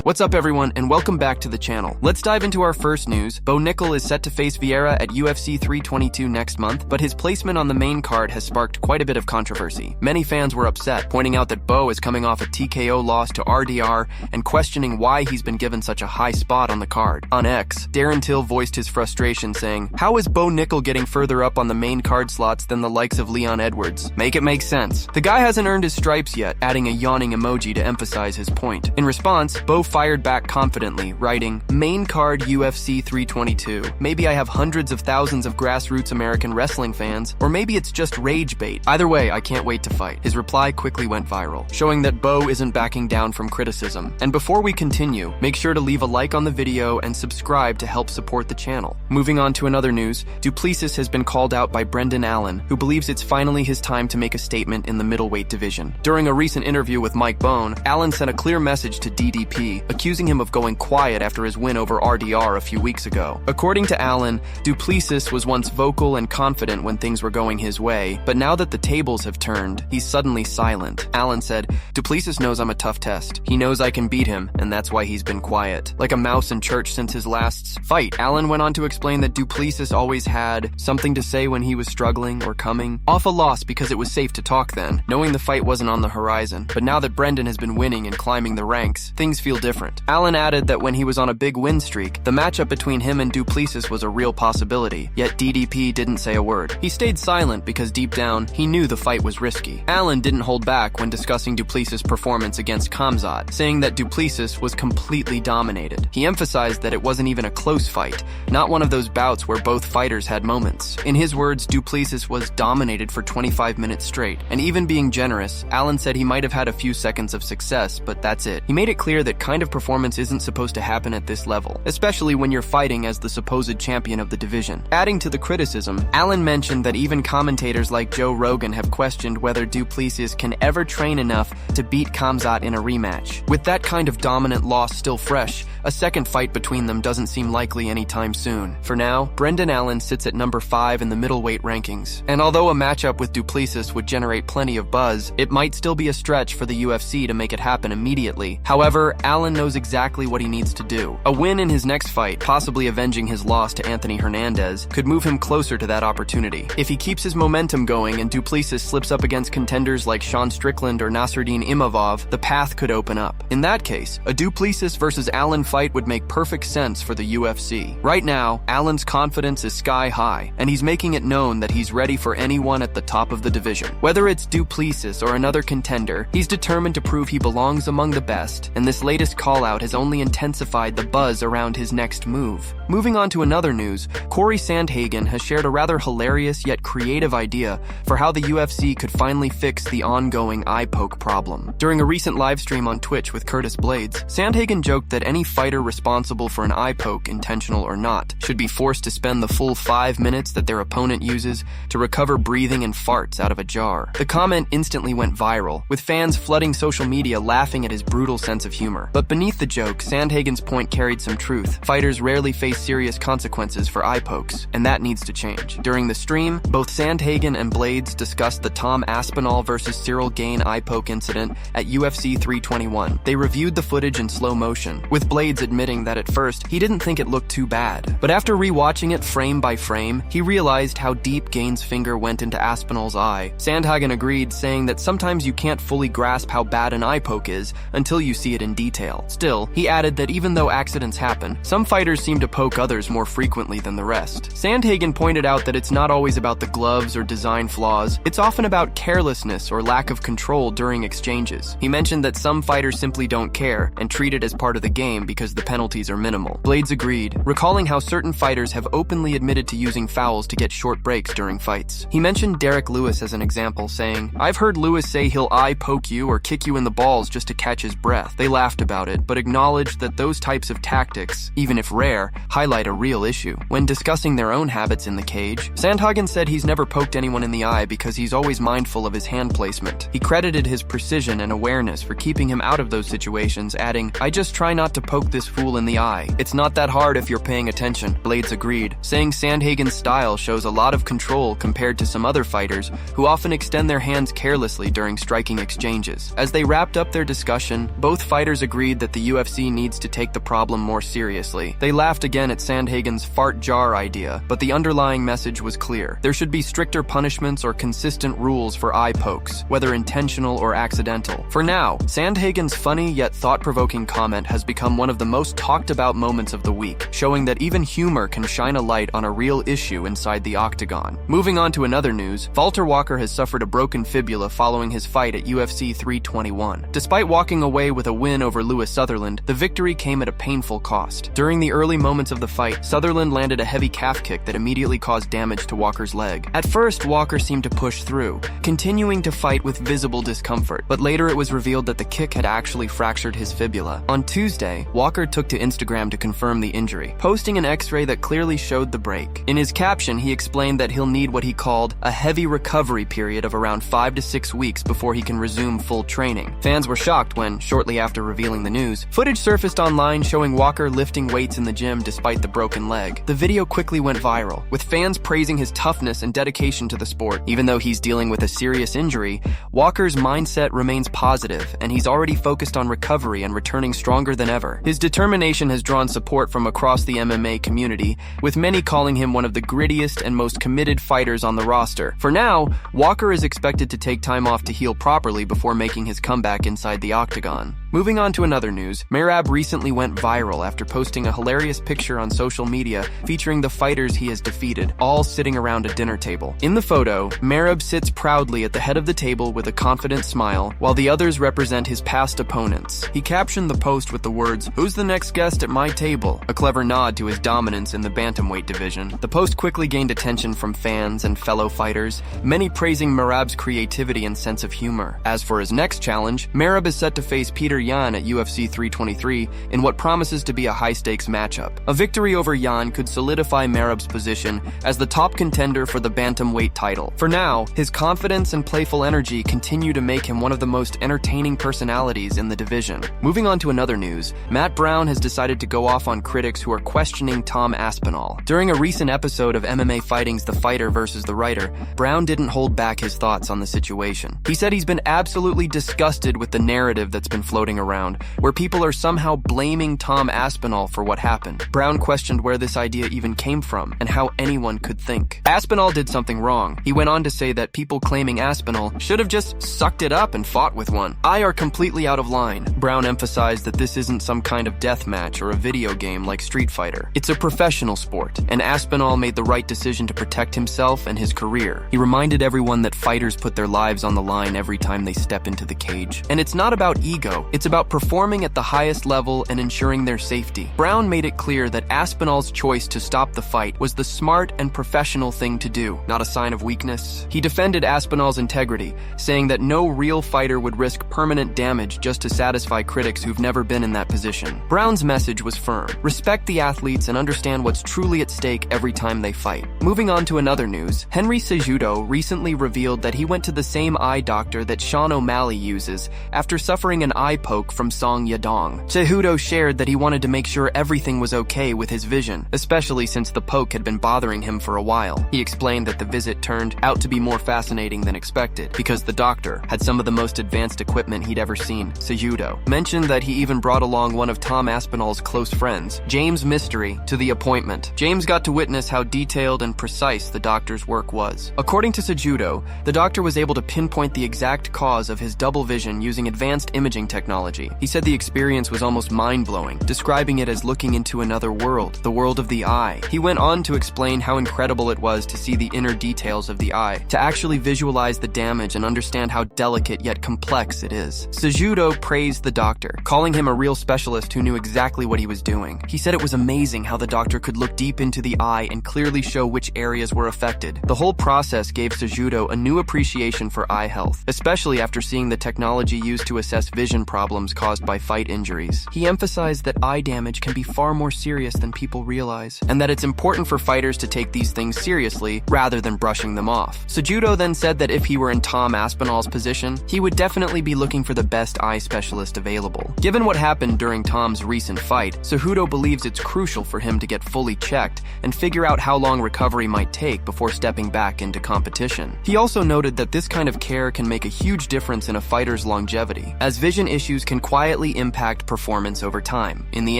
What's up everyone, and welcome back to the channel. Let's dive into our first news. Bo Nickal is set to face Vieira at UFC 322 next month, but his placement on the main card has sparked quite a bit of controversy. Many fans were upset, pointing out that Bo is coming off a TKO loss to RDR and questioning why he's been given such a high spot on the card. On X, Darren Till voiced his frustration, saying, "How is Bo Nickal getting further up on the main card slots than the likes of Leon Edwards? Make it make sense." The guy hasn't earned his stripes yet, adding a yawning emoji to emphasize his point. In response, Bo fired back confidently, writing, "Main card UFC 322. Maybe I have hundreds of thousands of grassroots American wrestling fans, or maybe it's just rage bait. Either way, I can't wait to fight." His reply quickly went viral, showing that Bo isn't backing down from criticism. And before we continue, make sure to leave a like on the video and subscribe to help support the channel. Moving on to another news, Duplessis has been called out by Brendan Allen, who believes it's finally his time to make a statement in the middleweight division. During a recent interview with Mike Bone, Allen sent a clear message to DDP, accusing him of going quiet after his win over RDR a few weeks ago. According to Allen, Duplessis was once vocal and confident when things were going his way, but now that the tables have turned, he's suddenly silent. Allen said, "Duplessis knows I'm a tough test. He knows I can beat him, and that's why he's been quiet. Like a mouse in church since his last fight." Allen went on to explain that Duplessis always had something to say when he was struggling or coming off a loss because it was safe to talk then, knowing the fight wasn't on the horizon. But now that Brendan has been winning and climbing the ranks, things feel different. Allen added that when he was on a big win streak, the matchup between him and Duplessis was a real possibility, yet DDP didn't say a word. He stayed silent because deep down, he knew the fight was risky. Allen didn't hold back when discussing Duplessis' performance against Khamzat, saying that Duplessis was completely dominated. He emphasized that it wasn't even a close fight, not one of those bouts where both fighters had moments. In his words, Duplessis was dominated for 25 minutes straight, and even being generous, Allen said he might have had a few seconds of success, but that's it. He made it clear that kind of performance isn't supposed to happen at this level, especially when you're fighting as the supposed champion of the division. Adding to the criticism, Allen mentioned that even commentators like Joe Rogan have questioned whether Duplessis can ever train enough to beat Khamzat in a rematch. With that kind of dominant loss still fresh, a second fight between them doesn't seem likely anytime soon. For now, Brendan Allen sits at number 5 in the middleweight rankings, and although a matchup with Duplessis would generate plenty of buzz, it might still be a stretch for the UFC to make it happen immediately. However, Allen knows exactly what he needs to do. A win in his next fight, possibly avenging his loss to Anthony Hernandez, could move him closer to that opportunity. If he keeps his momentum going and Duplessis slips up against contenders like Sean Strickland or Nasruddin Imavov, the path could open up. In that case, a Duplessis versus Allen fight would make perfect sense for the UFC. Right now, Allen's confidence is sky high, and he's making it known that he's ready for anyone at the top of the division. Whether it's Duplessis or another contender, he's determined to prove he belongs among the best, and this latest call-out has only intensified the buzz around his next move. Moving on to another news, Cory Sandhagen has shared a rather hilarious yet creative idea for how the UFC could finally fix the ongoing eye poke problem. During a recent livestream on Twitch with Curtis Blades, Sandhagen joked that any fighter responsible for an eye poke, intentional or not, should be forced to spend the full 5 minutes that their opponent uses to recover breathing and farts out of a jar. The comment instantly went viral, with fans flooding social media laughing at his brutal sense of humor. But beneath the joke, Sandhagen's point carried some truth. Fighters rarely face serious consequences for eye pokes, and that needs to change. During the stream, both Sandhagen and Blades discussed the Tom Aspinall versus Ciryl Gane eye poke incident at UFC 321. They reviewed the footage in slow motion, with Blades admitting that at first, he didn't think it looked too bad. But after rewatching it frame by frame, he realized how deep Gane's finger went into Aspinall's eye. Sandhagen agreed, saying that sometimes you can't fully grasp how bad an eye poke is until you see it in detail. Still, he added that even though accidents happen, some fighters seem to poke others more frequently than the rest. Sandhagen pointed out that it's not always about the gloves or design flaws, it's often about carelessness or lack of control during exchanges. He mentioned that some fighters simply don't care and treat it as part of the game because the penalties are minimal. Blades agreed, recalling how certain fighters have openly admitted to using fouls to get short breaks during fights. He mentioned Derek Lewis as an example, saying, "I've heard Lewis say he'll eye poke you or kick you in the balls just to catch his breath." They laughed about it, but acknowledged that those types of tactics, even if rare, highlight a real issue. When discussing their own habits in the cage, Sandhagen said he's never poked anyone in the eye because he's always mindful of his hand placement. He credited his precision and awareness for keeping him out of those situations, adding, "I just try not to poke this fool in the eye. It's not that hard if you're paying attention." Blades agreed, saying Sandhagen's style shows a lot of control compared to some other fighters who often extend their hands carelessly during striking exchanges. As they wrapped up their discussion, both fighters agreed agreed that the UFC needs to take the problem more seriously. They laughed again at Sandhagen's fart jar idea, but the underlying message was clear. There should be stricter punishments or consistent rules for eye pokes, whether intentional or accidental. For now, Sandhagen's funny yet thought-provoking comment has become one of the most talked-about moments of the week, showing that even humor can shine a light on a real issue inside the octagon. Moving on to another news, Walter Walker has suffered a broken fibula following his fight at UFC 321. Despite walking away with a win over Lewis Sutherland, the victory came at a painful cost. During the early moments of the fight, Sutherland landed a heavy calf kick that immediately caused damage to Walker's leg. At first, Walker seemed to push through, continuing to fight with visible discomfort, but later it was revealed that the kick had actually fractured his fibula. On Tuesday, Walker took to Instagram to confirm the injury, posting an X-ray that clearly showed the break. In his caption, he explained that he'll need what he called a heavy recovery period of around 5 to 6 weeks before he can resume full training. Fans were shocked when, shortly after revealing the news, footage surfaced online showing Walker lifting weights in the gym despite the broken leg. The video quickly went viral, with fans praising his toughness and dedication to the sport. Even though he's dealing with a serious injury, Walker's mindset remains positive, and he's already focused on recovery and returning stronger than ever. His determination has drawn support from across the MMA community, with many calling him one of the grittiest and most committed fighters on the roster. For now, Walker is expected to take time off to heal properly before making his comeback inside the octagon. Moving on to another news, Merab recently went viral after posting a hilarious picture on social media featuring the fighters he has defeated, all sitting around a dinner table. In the photo, Merab sits proudly at the head of the table with a confident smile, while the others represent his past opponents. He captioned the post with the words, "Who's the next guest at my table?" a clever nod to his dominance in the bantamweight division. The post quickly gained attention from fans and fellow fighters, many praising Merab's creativity and sense of humor. As for his next challenge, Merab is set to face Peter Yan at UFC 323 in what promises to be a high-stakes matchup. A victory over Yan could solidify Merab's position as the top contender for the bantamweight title. For now, his confidence and playful energy continue to make him one of the most entertaining personalities in the division. Moving on to another news, Matt Brown has decided to go off on critics who are questioning Tom Aspinall. During a recent episode of MMA Fighting's The Fighter vs. the Writer, Brown didn't hold back his thoughts on the situation. He said he's been absolutely disgusted with the narrative that's been floating around, where people are somehow blaming Tom Aspinall for what happened. Brown questioned where this idea even came from and how anyone could think. Aspinall did something wrong. He went on to say that people claiming Aspinall should have just sucked it up and fought with one. I are completely out of line. Brown emphasized that this isn't some kind of death match or a video game like Street Fighter. It's a professional sport, and Aspinall made the right decision to protect himself and his career. He reminded everyone that fighters put their lives on the line every time they step into the cage. And it's not about ego, it's about performing at the highest level and ensuring their safety. Brown made it clear that Aspinall's choice to stop the fight was the smart and professional thing to do, not a sign of weakness. He defended Aspinall's integrity, saying that no real fighter would risk permanent damage just to satisfy critics who've never been in that position. Brown's message was firm: respect the athletes and understand what's truly at stake every time they fight. Moving on to another news, Henry Cejudo recently revealed that he went to the same eye doctor that Sean O'Malley uses after suffering an eye poke from Song Yadong. Cejudo shared that he wanted to make sure everything was okay with his vision, especially since the poke had been bothering him for a while. He explained that the visit turned out to be more fascinating than expected, because the doctor had some of the most advanced equipment he'd ever seen. Cejudo mentioned that he even brought along one of Tom Aspinall's close friends, James Mystery, to the appointment. James got to witness how detailed and precise the doctor's work was. According to Cejudo, the doctor was able to pinpoint the exact cause of his double vision using advanced imaging technology. He said the experience was almost mind-blowing, describing it as looking into another world, the world of the eye. He went on to explain how incredible it was to see the inner details of the eye, to actually visualize the damage and understand how delicate yet complex it is. Cejudo praised the doctor, calling him a real specialist who knew exactly what he was doing. He said it was amazing how the doctor could look deep into the eye and clearly show which areas were affected. The whole process gave Cejudo a new appreciation for eye health, especially after seeing the technology used to assess vision problems caused by fight injuries. He emphasized that eye damage can be far more serious than people realize, and that it's important for fighters to take these things seriously rather than brushing them off. Cejudo then said that if he were in Tom Aspinall's position, he would definitely be looking for the best eye specialist available. Given what happened during Tom's recent fight, Cejudo believes it's crucial for him to get fully checked and figure out how long recovery might take before stepping back into competition. He also noted that this kind of care can make a huge difference in a fighter's longevity, as vision issues issues can quietly impact performance over time. In the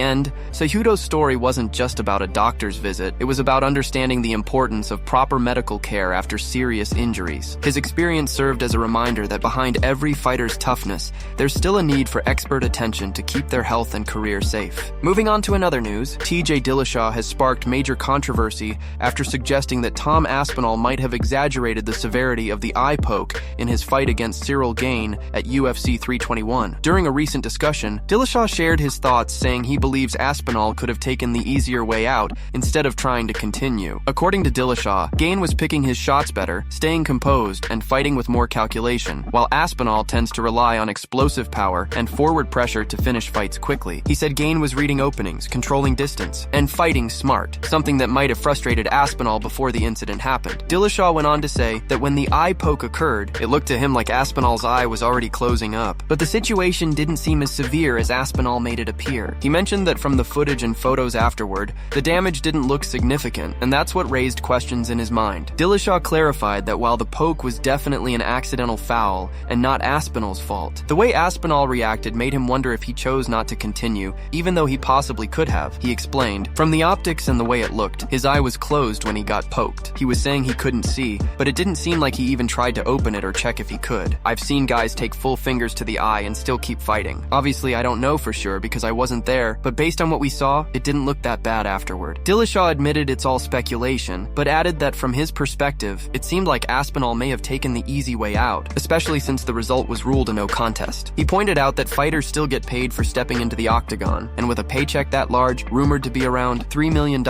end, Cejudo's story wasn't just about a doctor's visit, it was about understanding the importance of proper medical care after serious injuries. His experience served as a reminder that behind every fighter's toughness, there's still a need for expert attention to keep their health and career safe. Moving on to another news, TJ Dillashaw has sparked major controversy after suggesting that Tom Aspinall might have exaggerated the severity of the eye poke in his fight against Ciryl Gane at UFC 321. During a recent discussion, Dillashaw shared his thoughts, saying he believes Aspinall could have taken the easier way out instead of trying to continue. According to Dillashaw, Gane was picking his shots better, staying composed, and fighting with more calculation, while Aspinall tends to rely on explosive power and forward pressure to finish fights quickly. He said Gane was reading openings, controlling distance, and fighting smart, something that might have frustrated Aspinall before the incident happened. Dillashaw went on to say that when the eye poke occurred, it looked to him like Aspinall's eye was already closing up, but the situation didn't seem as severe as Aspinall made it appear. He mentioned that from the footage and photos afterward, the damage didn't look significant, and that's what raised questions in his mind. Dillashaw clarified that while the poke was definitely an accidental foul and not Aspinall's fault, the way Aspinall reacted made him wonder if he chose not to continue, even though he possibly could have. He explained, "From the optics and the way it looked, his eye was closed when he got poked. He was saying he couldn't see, but it didn't seem like he even tried to open it or check if he could. I've seen guys take full fingers to the eye and still keep fighting. Obviously, I don't know for sure because I wasn't there, but based on what we saw, it didn't look that bad afterward." Dillashaw admitted it's all speculation, but added that from his perspective, it seemed like Aspinall may have taken the easy way out, especially since the result was ruled a no contest. He pointed out that fighters still get paid for stepping into the octagon, and with a paycheck that large, rumored to be around $3 million,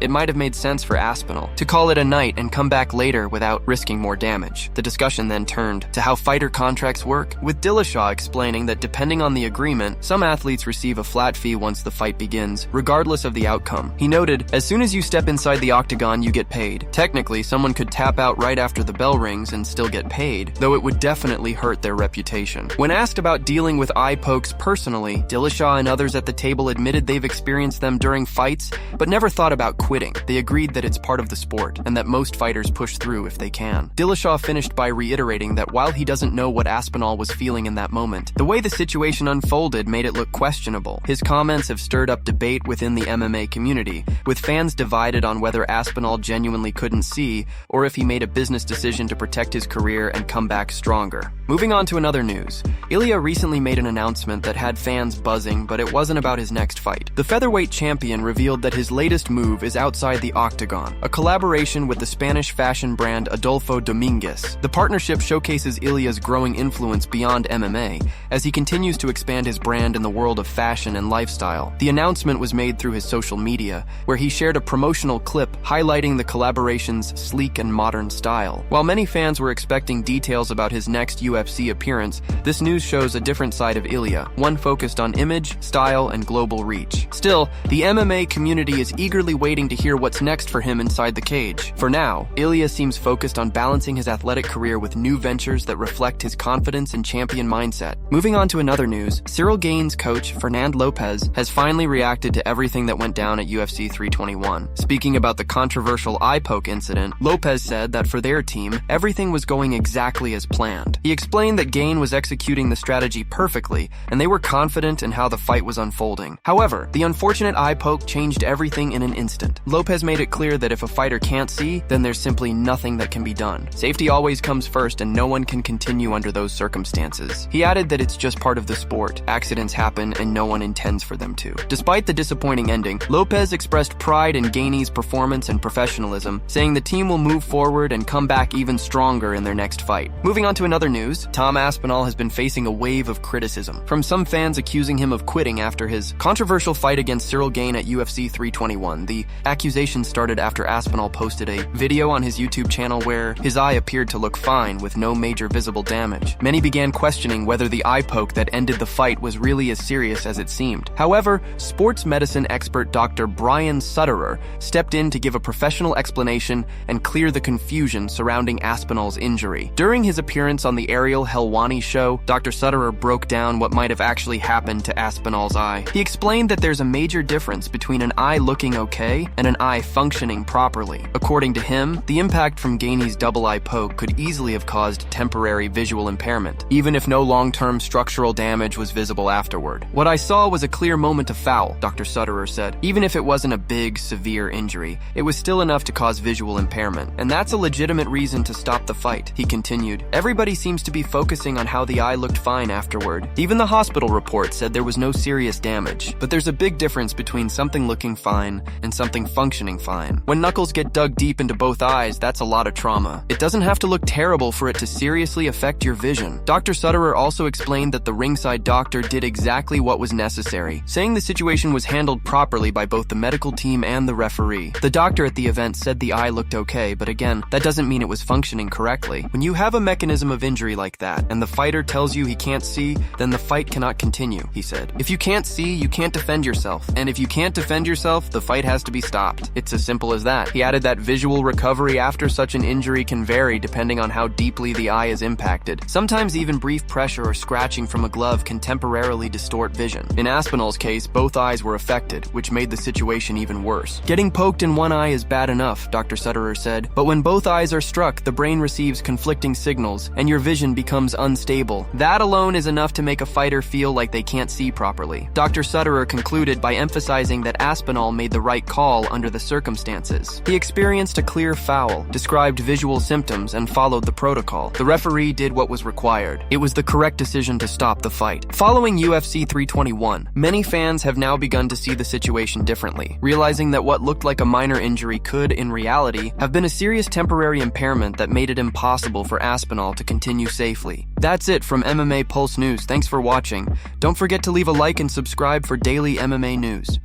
it might have made sense for Aspinall to call it a night and come back later without risking more damage. The discussion then turned to how fighter contracts work, with Dillashaw explaining that depending on the agreement, some athletes receive a flat fee once the fight begins, regardless of the outcome. He noted, "As soon as you step inside the octagon, you get paid. Technically, someone could tap out right after the bell rings and still get paid, though it would definitely hurt their reputation." When asked about dealing with eye pokes personally, Dillashaw and others at the table admitted they've experienced them during fights, but never thought about quitting. They agreed that it's part of the sport, and that most fighters push through if they can. Dillashaw finished by reiterating that while he doesn't know what Aspinall was feeling in that moment, the way the situation unfolded made it look questionable. His comments have stirred up debate within the MMA community, with fans divided on whether Aspinall genuinely couldn't see, or if he made a business decision to protect his career and come back stronger. Moving on to another news, Ilia recently made an announcement that had fans buzzing, but it wasn't about his next fight. The featherweight champion revealed that his latest move is outside the octagon, a collaboration with the Spanish fashion brand Adolfo Dominguez. The partnership showcases Ilia's growing influence beyond MMA, as he continues to expand his brand in the world of fashion and lifestyle. The announcement was made through his social media, where he shared a promotional clip highlighting the collaboration's sleek and modern style. While many fans were expecting details about his next UFC appearance, this news shows a different side of Ilia, one focused on image, style, and global reach. Still, the MMA community is eagerly waiting to hear what's next for him inside the cage. For now, Ilia seems focused on balancing his athletic career with new ventures that reflect his confidence and champion mindset. Moving on to another news, Ciryl Gane's coach, Fernando Lopez, has finally reacted to everything that went down at UFC 321. Speaking about the controversial eye poke incident, Lopez said that for their team, everything was going exactly as planned. He explained that Gane was executing the strategy perfectly, and they were confident in how the fight was unfolding. However, the unfortunate eye poke changed everything in an instant. Lopez made it clear that if a fighter can't see, then there's simply nothing that can be done. Safety always comes first, and no one can continue under those circumstances. He added that it's just part of the sport. Accidents happen, and no one intends for them to. Despite the disappointing ending, Lopez expressed pride in Gane's performance and professionalism, saying the team will move forward and come back even stronger in their next fight. Moving on to another news, Tom Aspinall has been facing a wave of criticism, from some fans accusing him of quitting after his controversial fight against Ciryl Gane at UFC 321. The accusation started after Aspinall posted a video on his YouTube channel where his eye appeared to look fine with no major visible damage. Many began questioning whether the eye poke that ended the fight was really as serious as it seemed. However, sports medicine expert Dr. Brian Sutterer stepped in to give a professional explanation and clear the confusion surrounding Aspinall's injury. During his appearance on the Ariel Helwani show, Dr. Sutterer broke down what might have actually happened to Aspinall's eye. He explained that there's a major difference between an eye looking okay and an eye functioning properly. According to him, the impact from Gane's double eye poke could easily have caused temporary visual impairment. Even if no long-term structural collateral damage was visible afterward. "What I saw was a clear moment of foul," Dr. Sutterer said. "Even if it wasn't a big, severe injury, it was still enough to cause visual impairment, and that's a legitimate reason to stop the fight," he continued. "Everybody seems to be focusing on how the eye looked fine afterward. Even the hospital report said there was no serious damage. But there's a big difference between something looking fine and something functioning fine. When knuckles get dug deep into both eyes, that's a lot of trauma. It doesn't have to look terrible for it to seriously affect your vision." Dr. Sutterer also explained that the ringside doctor did exactly what was necessary, saying the situation was handled properly by both the medical team and the referee. The doctor at the event said the eye looked okay, but again, that doesn't mean it was functioning correctly. When you have a mechanism of injury like that, and the fighter tells you he can't see, then the fight cannot continue, he said. "If you can't see, you can't defend yourself. And if you can't defend yourself, the fight has to be stopped. It's as simple as that." He added that visual recovery after such an injury can vary depending on how deeply the eye is impacted. Sometimes even brief pressure or scratching from a glove can temporarily distort vision. In Aspinall's case, both eyes were affected, which made the situation even worse. "Getting poked in one eye is bad enough," Dr. Sutterer said, "but when both eyes are struck, the brain receives conflicting signals, and your vision becomes unstable. That alone is enough to make a fighter feel like they can't see properly." Dr. Sutterer concluded by emphasizing that Aspinall made the right call under the circumstances. He experienced a clear foul, described visual symptoms, and followed the protocol. The referee did what was required. It was the correct decision to stop the fight. Following UFC 321, many fans have now begun to see the situation differently, realizing that what looked like a minor injury could, in reality, have been a serious temporary impairment that made it impossible for Aspinall to continue safely. That's it from MMA Pulse News. Thanks for watching. Don't forget to leave a like and subscribe for daily MMA news.